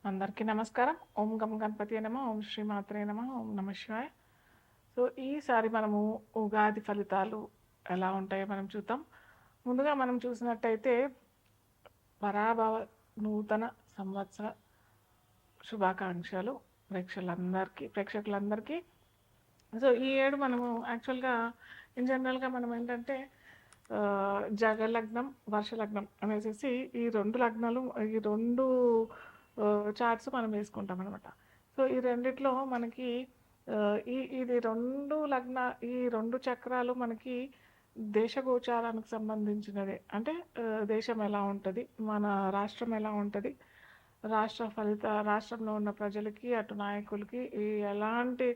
అందరికీ నమస్కారం. ఓం గం గణపతియే నమః. ఓం శ్రీ మాత్రే నమః. ఓం నమః శివాయ. సో, ఈసారి మనము ఉగాది ఫలితాలు ఎలా ఉంటాయో మనం చూద్దాం. ముందుగా మనం చూసినట్టయితే పరాభవ నూతన సంవత్సర శుభాకాంక్షలు ప్రేక్షకులందరికీ. సో, ఈ ఏడు మనము యాక్చువల్‌గా ఇన్ జనరల్‌గా మనం ఏంటంటే జగలగ్నం, వర్షలగ్నం అనేసేసి ఈ 2 లగ్నాలు ఈ 2 చార్ట్స్ మనం వేసుకుంటామనమాట. సో, ఈ రెండిట్లో మనకి ఇది 2 చక్రాలు మనకి దేశగోచారానికి సంబంధించినదే. అంటే దేశం ఎలా ఉంటది, మన రాష్ట్రం ఎలా ఉంటది, రాష్ట్రంలో ఉన్న ప్రజలకి, అటు నాయకులకి ఎలాంటి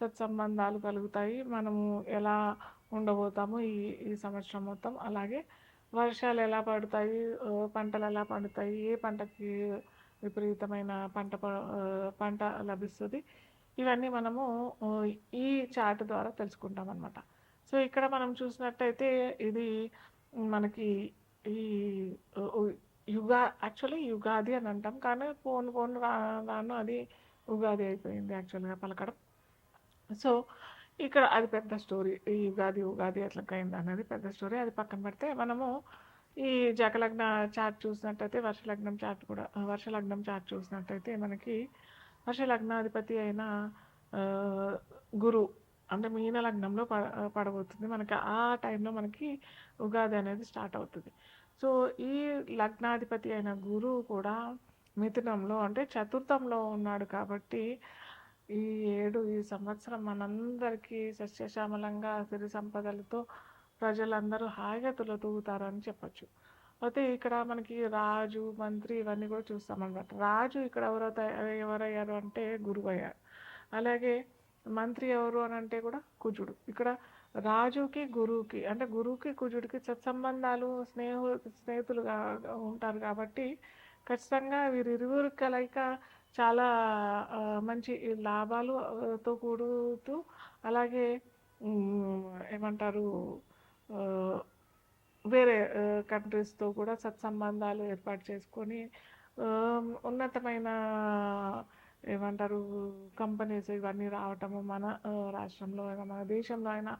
సత్సంబంధాలు కలుగుతాయి, మనము ఎలా ఉండబోతాము ఈ ఈ సంవత్సరం మొత్తం. అలాగే వర్షాలు ఎలా పడతాయి, పంటలు ఎలా పండుతాయి, ఏ పంటకి విపరీతమైన పంట లభిస్తుంది, ఇవన్నీ మనము ఆ, ఈ చార్ట్ ద్వారా తెలుసుకుంటాం అనమాట. సో ఇక్కడ మనం చూసినట్టయితే ఇది మనకి ఈ యాక్చువల్లీ యుగాది అని అంటాం, కానీ పోను రాను అది ఉగాది అయిపోయింది యాక్చువల్గా పలకడం. సో ఇక్కడ అది పెద్ద స్టోరీ. ఈ ఉగాది ఎట్లా అయింది అనేది పెద్ద స్టోరీ. అది పక్కన పెడితే మనము ఈ జకలగ్న చార్ట్ చూసినట్టయితే వర్షలగ్నం చార్ట్ చూసినట్టయితే మనకి వర్షలగ్నాధిపతి అయిన ఆ, గురు అంటే మీన లగ్నంలో పడబోతుంది మనకి. ఆ టైంలో మనకి ఉగాది అనేది స్టార్ట్ అవుతుంది. సో ఈ లగ్నాధిపతి అయిన గురువు కూడా మిథునంలో అంటే చతుర్థంలో ఉన్నాడు కాబట్టి ఈ సంవత్సరం మనందరికీ సస్యశ్యామలంగా సిరి సంపదలతో ప్రజలందరూ హాయిగా తులతూగుతారని చెప్పచ్చు. అయితే ఇక్కడ మనకి రాజు, మంత్రి ఇవన్నీ కూడా చూస్తామన్నమాట. రాజు ఇక్కడ ఎవరయ్యారు అంటే గురువు అయ్యారు. అలాగే మంత్రి ఎవరు అని అంటే కూడా కుజుడు. ఇక్కడ రాజుకి గురువుకి అంటే గురువుకి కుజుడికి సత్సంబంధాలు, స్నేహితులుగా ఉంటారు కాబట్టి ఖచ్చితంగా వీరిరువురు కలయిక చాలా మంచి లాభాలుతో కూడుతూ, అలాగే ఏమంటారు, ఆ, వేరే కంట్రీస్తో కూడా సత్సంబంధాలు ఏర్పాటు చేసుకొని ఆ, ఉన్నతమైన ఏమంటారు కంపెనీస్ ఇవన్నీ రావటము మన రాష్ట్రంలో అయినా మన దేశంలో అయినా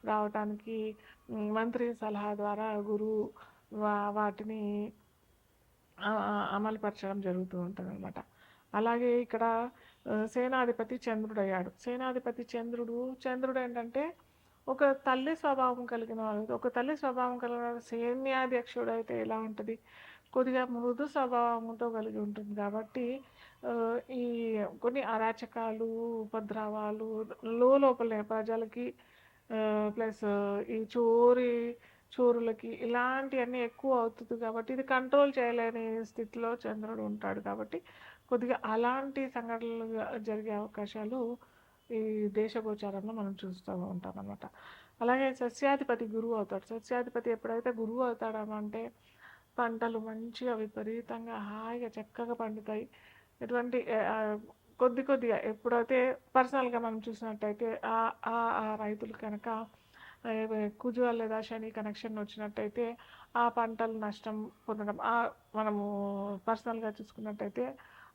రావటానికి మంత్రి సలహా ద్వారా గురువు వాటిని అమలుపరచడం జరుగుతూ ఉంటుంది అనమాట. అలాగే ఇక్కడ సేనాధిపతి చంద్రుడు అయ్యాడు. చంద్రుడు ఏంటంటే ఒక తల్లి స్వభావం కలిగిన వాడు. ఒక తల్లి స్వభావం కలిగిన వాడు సైన్యాధ్యక్షుడు అయితే ఎలా ఉంటుంది, కొద్దిగా మృదు స్వభావంతో కలిగి ఉంటుంది కాబట్టి ఈ కొన్ని అరాచకాలు, ఉపద్రవాలు లోపలే ప్రజలకి ప్లస్ ఈ చోరులకి ఇలాంటివన్నీ ఎక్కువ అవుతుంది కాబట్టి ఇది కంట్రోల్ చేయలేని స్థితిలో చంద్రుడు ఉంటాడు కాబట్టి కొద్దిగా అలాంటి సంఘటనలు జరిగే అవకాశాలు ఈ దేశగోచారంలో మనం చూస్తూ ఉంటాం అన్నమాట. అలాగే సస్యాధిపతి గురువు అవుతాడు. సస్యాధిపతి ఎప్పుడైతే గురువు అవుతాడనంటే పంటలు మంచిగా విపరీతంగా హాయిగా చక్కగా పండుతాయి. ఎటువంటి కొద్దిగా ఎప్పుడైతే పర్సనల్గా మనం చూసినట్టయితే ఆ ఆ ఆ రైతులు కనుక కుజు లేదా శని కనెక్షన్ వచ్చినట్టయితే ఆ పంటలు నష్టం పొందడం, మనము పర్సనల్గా చూసుకున్నట్టయితే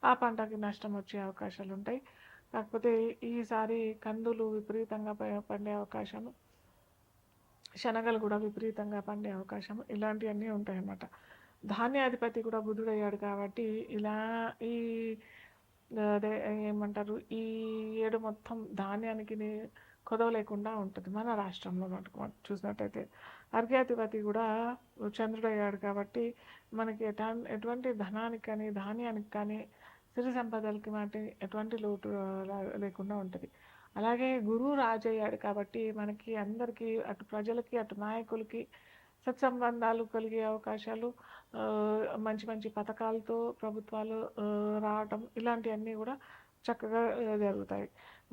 ఆ పంటకి నష్టం వచ్చే అవకాశాలు ఉంటాయి. కాకపోతే ఈసారి కందులు విపరీతంగా పండే అవకాశము, శనగలు కూడా విపరీతంగా పండే అవకాశం ఇలాంటివన్నీ ఉంటాయన్నమాట. ధాన్యాధిపతి కూడా బుధుడయ్యాడు కాబట్టి ఇలా ఈ అదే ఏమంటారు ఈ ఏడు మొత్తం ధాన్యానికి కొదవ లేకుండా ఉంటుంది మన రాష్ట్రంలో మటుకు మనం చూసినట్టయితే. అర్ఘ్యాధిపతి కూడా చంద్రుడు అయ్యాడు కాబట్టి మనకి ఎటువంటి ధనానికి కానీ ధాన్యానికి కానీ సిరి సంపదలకి వాటి ఎటువంటి లోటు లేకుండా ఉంటుంది. అలాగే గురువు రాజు అయ్యాడు కాబట్టి మనకి అందరికీ అటు ప్రజలకి అటు నాయకులకి సత్సంబంధాలు కలిగే అవకాశాలు, మంచి మంచి పథకాలతో ప్రభుత్వాలు రావటం ఇలాంటివన్నీ కూడా చక్కగా జరుగుతాయి.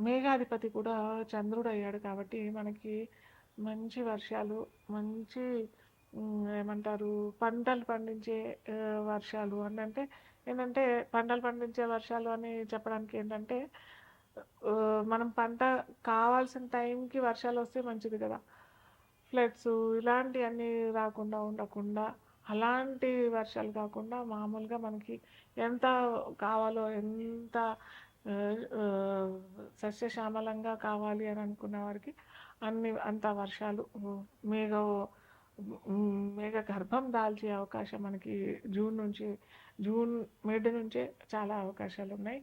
మేఘాధిపతి కూడా చంద్రుడు అయ్యాడు కాబట్టి మనకి మంచి వర్షాలు, మంచి ఏమంటారు పంటలు పండించే వర్షాలు అంటే ఏంటంటే పంటలు పండించే వర్షాలు అని చెప్పడానికి ఏంటంటే మనం పంట కావాల్సిన టైంకి వర్షాలు వస్తే మంచిది కదా. ఫ్లడ్స్ ఇలాంటివన్నీ రాకుండా ఉండకుండా అలాంటి వర్షాలు కాకుండా మామూలుగా మనకి ఎంత కావాలో ఎంత సస్యశ్యామలంగా కావాలి అని అనుకున్న వారికి అంత వర్షాలు మేఘ మేఘ గర్భం దాల్చే అవకాశం మనకి జూన్ మిడ్ నుంచే చాలా అవకాశాలు ఉన్నాయి.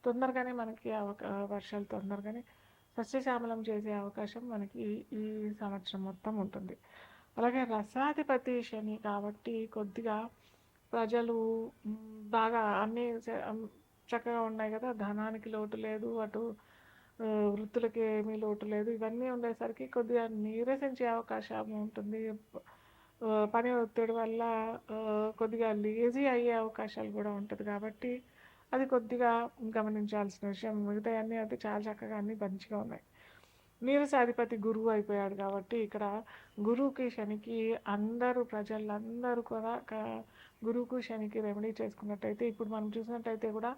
తొందరగానే మనకి వర్షాలు తొందరగానే సస్యశ్యామలం చేసే అవకాశం మనకి ఈ సంవత్సరం మొత్తం ఉంటుంది. అలాగే రసాధిపతి శని కాబట్టి కొద్దిగా ప్రజలు బాగా అన్నీ చక్కగా ఉన్నాయి కదా, ధనానికి లోటు లేదు, అటు వృత్తులకి ఏమీ లోటు లేదు. ఇవన్నీ ఉండేసరికి కొద్దిగా నీరసించే అవకాశం ఉంటుంది. పని ఒత్తిడి వల్ల కొద్దిగా లేజీ అయ్యే అవకాశాలు కూడా ఉంటుంది. కాబట్టి అది కొద్దిగా గమనించాల్సిన విషయం. మిగతా అన్నీ అయితే చాలా చక్కగా అన్నీ మంచిగా ఉన్నాయి. నీరసాధిపతి గురువు అయిపోయాడు కాబట్టి ఇక్కడ గురువుకి శనికి ప్రజలందరూ కూడా గురువుకు శనికి రెమెడీ చేసుకున్నట్టయితే, ఇప్పుడు మనం చూసినట్టయితే కూడా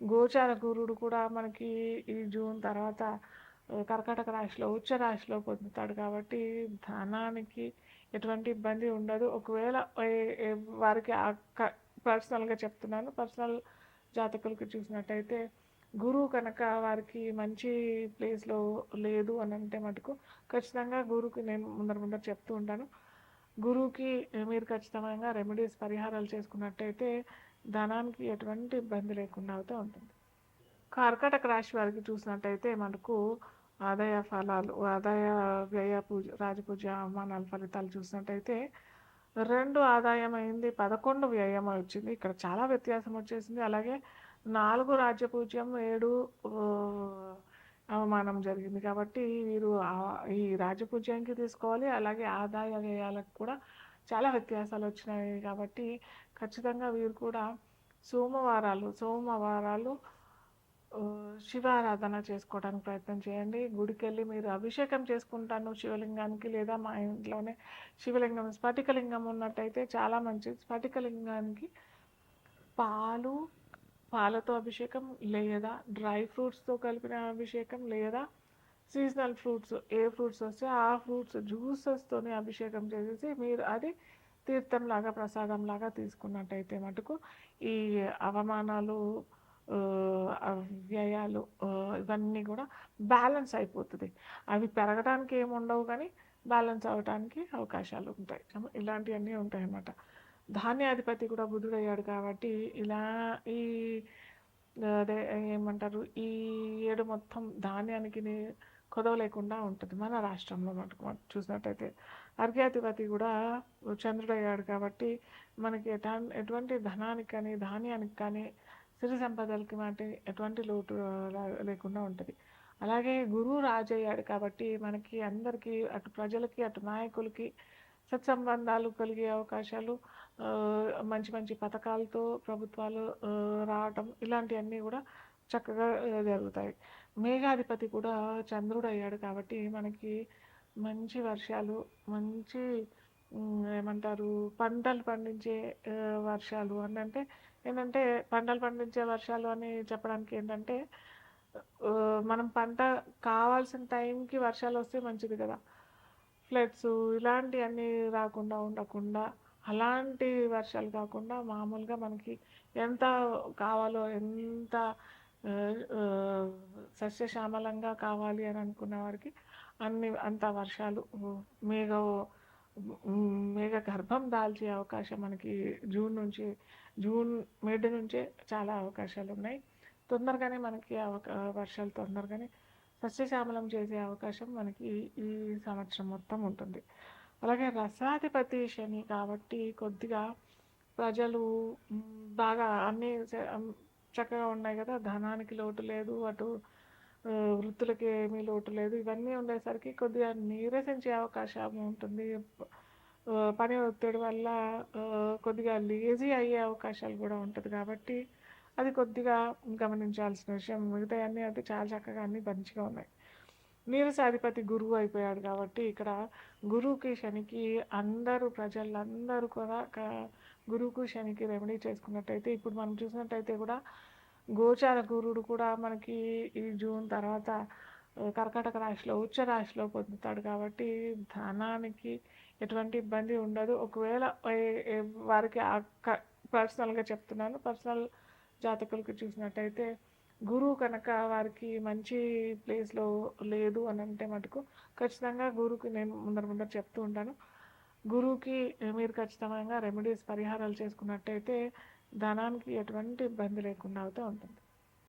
గోచార గురుడు కూడా మనకి ఈ జూన్ తర్వాత కర్కాటక రాశిలో ఉచ్చ రాశిలో పొందుతాడు. కాబట్టి ధనానికి ఎటువంటి ఇబ్బంది ఉండదు. ఒకవేళ వారికి పర్సనల్గా చెప్తున్నాను, పర్సనల్ జాతకులకి చూసినట్టయితే గురువు కనుక వారికి మంచి ప్లేస్లో లేదు అని అంటే మటుకు ఖచ్చితంగా గురువుకి నేను ముందర చెప్తూ ఉంటాను. గురువుకి మీరు ఖచ్చితంగా రెమెడీస్ పరిహారాలు చేసుకున్నట్టయితే ధనానికి ఎటువంటి ఇబ్బంది లేకుండా అవుతూ ఉంటుంది. కర్కాటక రాశి వారికి చూసినట్టయితే మనకు ఆదాయ ఫలాలు, ఆదాయ వ్యయ పూజ, రాజపూజ, అవమానాల ఫలితాలు చూసినట్టయితే 2 ఆదాయం అయింది, 11 వ్యయం వచ్చింది. ఇక్కడ చాలా వ్యత్యాసం వచ్చేసింది. అలాగే 4 రాజ్యపూజ్యం, 7 అవమానం జరిగింది. కాబట్టి వీరు ఈ రాజపూజ్యానికి తీసుకోవాలి. అలాగే ఆదాయ వ్యయాలకు కూడా చాలా వ్యత్యాసాలు వచ్చినాయి. కాబట్టి ఖచ్చితంగా వీరు కూడా సోమవారాలు శివారాధన చేసుకోవడానికి ప్రయత్నం చేయండి. గుడికి వెళ్ళి మీరు అభిషేకం చేసుకుంటాను శివలింగానికి, లేదా మా ఇంట్లోనే శివలింగం స్ఫటికలింగం ఉన్నట్టయితే చాలా మంచిది. స్ఫటికలింగానికి పాలతో అభిషేకం, లేదా డ్రై ఫ్రూట్స్తో కలిపిన అభిషేకం, లేదా సీజనల్ ఫ్రూట్స్ ఏ ఫ్రూట్స్ వస్తే ఆ ఫ్రూట్స్ జ్యూసెస్తోనే అభిషేకం చేసేసి మీరు అది తీర్థంలాగా ప్రసాదంలాగా తీసుకున్నట్టయితే మటుకు ఈ అవమానాలు, వ్యయాలు ఇవన్నీ కూడా బ్యాలెన్స్ అయిపోతుంది. అవి పెరగడానికి ఏమి ఉండవు కానీ బ్యాలెన్స్ అవ్వడానికి అవకాశాలు ఉంటాయి. ఇలాంటివన్నీ ఉంటాయి అన్నమాట. ధాన్యాధిపతి కూడా బుధుడు అయ్యాడు కాబట్టి ఇలా ఈ అదే ఏమంటారు, ఈ ఏడు మొత్తం ధాన్యానికి కొదవ లేకుండా ఉంటుంది మన రాష్ట్రంలో మటుకు. చూసినట్టయితే అర్ఘ్యాధిపతి కూడా చంద్రుడు అయ్యాడు కాబట్టి మనకి ఎటువంటి ధనానికి కానీ ధాన్యానికి కానీ సిరి సంపదలకి వాటి ఎటువంటి లోటు లేకుండా ఉంటుంది. అలాగే గురువు రాజు అయ్యాడు కాబట్టి మనకి అందరికీ, అటు ప్రజలకి అటు నాయకులకి సత్సంబంధాలు కలిగే అవకాశాలు, మంచి మంచి పథకాలతో ప్రభుత్వాలు రావటం, ఇలాంటివన్నీ కూడా చక్కగా జరుగుతాయి. మేఘాధిపతి కూడా చంద్రుడు అయ్యాడు కాబట్టి మనకి మంచి వర్షాలు, మంచి ఏమంటారు పంటలు పండించే వర్షాలు అంటే ఏంటంటే, పంటలు పండించే వర్షాలు అని చెప్పడానికి ఏంటంటే, మనం పంట కావాల్సిన టైంకి వర్షాలు వస్తే మంచిది కదా. ఫ్లడ్స్ ఇలాంటివన్నీ రాకుండా ఉండకుండా, అలాంటి వర్షాలు కాకుండా మామూలుగా మనకి ఎంత కావాలో ఎంత సస్యశ్యామలంగా కావాలి అని అనుకున్న వారికి అంత వర్షాలు మేఘ గర్భం దాల్చే అవకాశం మనకి జూన్ మిడ్ నుంచే చాలా అవకాశాలు ఉన్నాయి. తొందరగానే మనకి వర్షాలు తొందరగానే సస్యశ్యామలం చేసే అవకాశం మనకి ఈ సంవత్సరం మొత్తం ఉంటుంది. అలాగే రసాధిపతి శని కాబట్టి కొద్దిగా ప్రజలు బాగా అన్నీ చక్కగా ఉన్నాయి కదా, ధనానికి లోటు లేదు, అటు వృత్తులకి ఏమీ లోటు లేదు. ఇవన్నీ ఉండేసరికి కొద్దిగా నీరసించే అవకాశం ఉంటుంది. పని ఒత్తిడి వల్ల కొద్దిగా లేజీ అయ్యే అవకాశాలు కూడా ఉంటుంది. కాబట్టి అది కొద్దిగా గమనించాల్సిన విషయం. మిగతా అన్నీ అయితే చాలా చక్కగా అన్నీ మంచిగా ఉన్నాయి. నీరసాధిపతి గురువు అయిపోయాడు కాబట్టి ఇక్కడ గురువుకి శనికి ప్రజలందరూ కూడా గురువుకు శనికి రెమెడీ చేసుకున్నట్టయితే, ఇప్పుడు మనం చూసినట్టయితే కూడా గోచార గురుడు కూడా మనకి ఈ జూన్ తర్వాత కర్కాటక రాశిలో ఉచ్చ రాశిలో పొందుతాడు. కాబట్టి ధనానికి ఎటువంటి ఇబ్బంది ఉండదు. ఒకవేళ వారికి పర్సనల్గా చెప్తున్నాను, పర్సనల్ జాతకులకు చూసినట్టయితే గురువు కనుక వారికి మంచి ప్లేస్లో లేదు అని అంటే మటుకు ఖచ్చితంగా గురువుకి నేను ముందర చెప్తూ ఉంటాను. గురువుకి మీరు ఖచ్చితంగా రెమెడీస్ పరిహారాలు చేసుకున్నట్టయితే ధనానికి ఎటువంటి ఇబ్బంది లేకుండా అవుతూ ఉంటుంది.